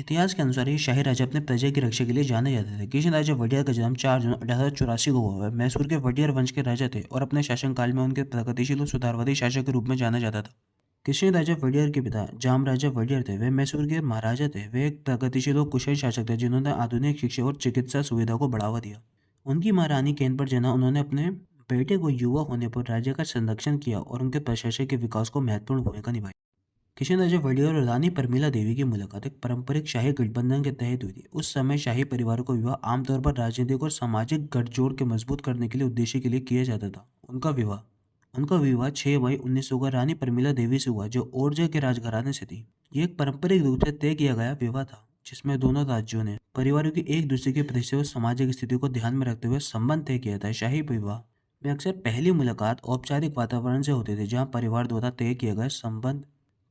इतिहास के अनुसार ये शाही राजा अपने प्रजा की रक्षा के लिए जाने जाते थे। किशन राजा वडियर का जन्म 4 जून 1884 को हुआ। वह मैसूर के वडियर वंश के राजा थे और अपने शासनकाल में उनके प्रगतिशील और सुधारवादी शासक के रूप में जाना जाता था। किशन राजा वडियर के पिता जाम राजा वडियर थे। वे मैसूर के महाराजा थे। वे एक प्रगतिशील और कुशल शासक थे जिन्होंने आधुनिक शिक्षा और चिकित्सा सुविधा को बढ़ावा दिया। उनकी मां रानी केन पर जना उन्होंने अपने बेटे को युवा होने पर राज्य का संरक्षण किया और उनके प्रशासन के विकास को महत्वपूर्ण भूमिका निभाई। किशन राजा वडियर और रानी परमिला देवी की मुलाकात एक पारंपरिक शाही गठबंधन के तहत हुई थी। उस समय शाही परिवारों को विवाह आमतौर पर राजनीतिक और सामाजिक गठजोड़ के मजबूत करने के लिए उद्देश्य के लिए किया जाता था। उनका विवाह 6 मई 1900 को रानी परमिला देवी से हुआ, जो ओरछा के राजघराने से थी। ये एक पारंपरिक रूप से तय किया गया विवाह था, जिसमें दोनों राज्यों ने परिवारों की एक दूसरे के प्रतिष्ठा और सामाजिक स्थिति को ध्यान में रखते हुए संबंध तय किया था। शाही विवाह में अक्सर पहली मुलाकात औपचारिक वातावरण से होते थे, जहाँ परिवार द्वारा तय किए गए संबंध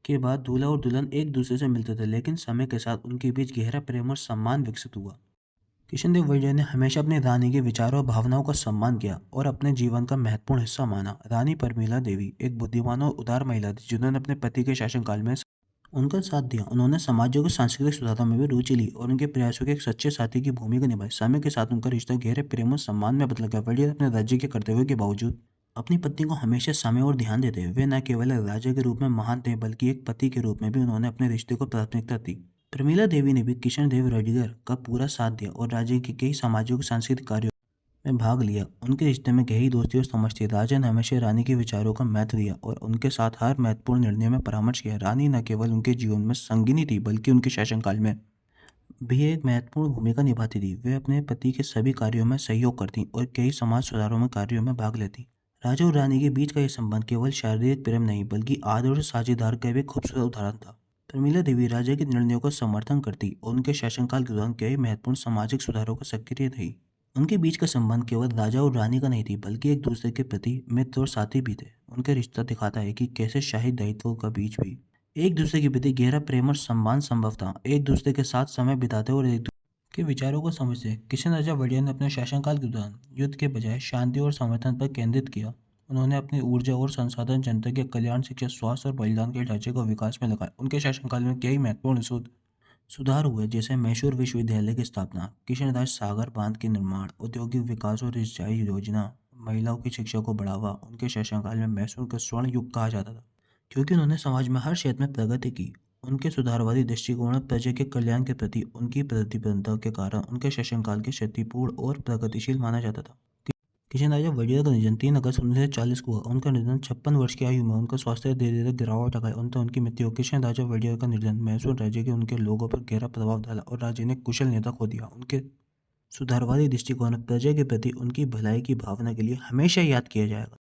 के बाद दूल्हा और दुल्हन एक दूसरे से मिलते थे, लेकिन समय के साथ उनके बीच गहरा प्रेम और सम्मान विकसित हुआ। कृष्णदेव वर्मा ने हमेशा अपनी रानी के विचारों और भावनाओं का सम्मान किया और अपने जीवन का महत्वपूर्ण हिस्सा माना। रानी परमिला देवी एक बुद्धिमान और उदार महिला थी, जिन्होंने अपने पति के शासनकाल में उनका साथ दिया। उन्होंने समाजों के सांस्कृतिक सुधारों में भी रुचि ली और उनके प्रयासों के एक सच्चे साथी की भूमिका निभाई। समय के साथ उनका रिश्ता गहरे प्रेम और सम्मान में बदल गया। वड़िया अपने राज्य के कर्तव्यों के बावजूद अपनी पत्नी को हमेशा समय और ध्यान देते। वे न केवल एक राजा के रूप में महान थे, बल्कि एक पति के रूप में भी उन्होंने अपने रिश्ते को प्राथमिकता दी। प्रमीला देवी ने भी किशन देव रडिगर का पूरा साथ दिया और राज्य के कई सामाजिक और सांस्कृतिक कार्यों में भाग लिया। उनके रिश्ते में गहरी दोस्ती और समझ थी। राजा ने हमेशा रानी के विचारों का महत्व दिया और उनके साथ हर महत्वपूर्ण निर्णय में परामर्श किया। रानी न केवल उनके जीवन में संगिनी थी, बल्कि उनके शासनकाल में भी एक महत्वपूर्ण भूमिका निभाती थी। वे अपने पति के सभी कार्यों में सहयोग करती और कई समाज सुधारों में कार्यों में भाग लेती। राजा और रानी के बीच का यह संबंध केवल शारीरिक प्रेम नहीं, बल्कि आदर और साझेदार का भी एक खूबसूरत उदाहरण था। प्रमीला देवी राजा के निर्णयों का समर्थन करती और उनके शासनकाल के दौरान कई महत्वपूर्ण सामाजिक सुधारों का सक्रिय थी। उनके बीच का संबंध केवल राजा और रानी का नहीं थी, बल्कि एक दूसरे के प्रति मित्र और साथी भी थे। उनका रिश्ता दिखाता है कि कैसे शाही दायित्वों का बीच भी एक दूसरे के प्रति गहरा प्रेम और सम्मान संभव था। एक दूसरे के साथ समय बिताते और एक दूसरे के विचारों को समझते। किशन राजा वड़िया ने अपने शासनकाल के दौरान युद्ध के बजाय शांति और समर्थन पर केंद्रित किया। उन्होंने अपनी ऊर्जा और संसाधन जनता के कल्याण, शिक्षा, स्वास्थ्य और बलिदान के ढांचे को विकास में लगाया। उनके शासनकाल में कई महत्वपूर्ण सुधार हुए, जैसे मैसूर विश्वविद्यालय की स्थापना, किशनदास सागर बांध के निर्माण, औद्योगिक विकास और सिंचाई योजना, महिलाओं की शिक्षा को बढ़ावा। उनके शासनकाल में मैसूर का स्वर्ण युग कहा जाता था, क्योंकि उन्होंने समाज में हर क्षेत्र में प्रगति की। उनके सुधारवादी दृष्टिकोण और प्रजा के कल्याण के प्रति उनकी प्रतिबद्धता के कारण उनके शासनकाल के क्षतिपूर्ण और प्रगतिशील माना जाता था। किशन राजा वड़िया का निधन 3 अगस्त 1940 को हुआ। उनका निधन 56 वर्ष की आयु में उनका स्वास्थ्य धीरे धीरे गिरावट आया। उनका उनकी मृत्यु। किशन राजा वड़िया का निधन मैसूर राज्य के उनके लोगों पर गहरा प्रभाव डाला और राज्य ने कुशल नेता खो दिया। उनके सुधारवादी दृष्टिकोण प्रजा के प्रति उनकी भलाई की भावना के लिए हमेशा याद किया जाएगा।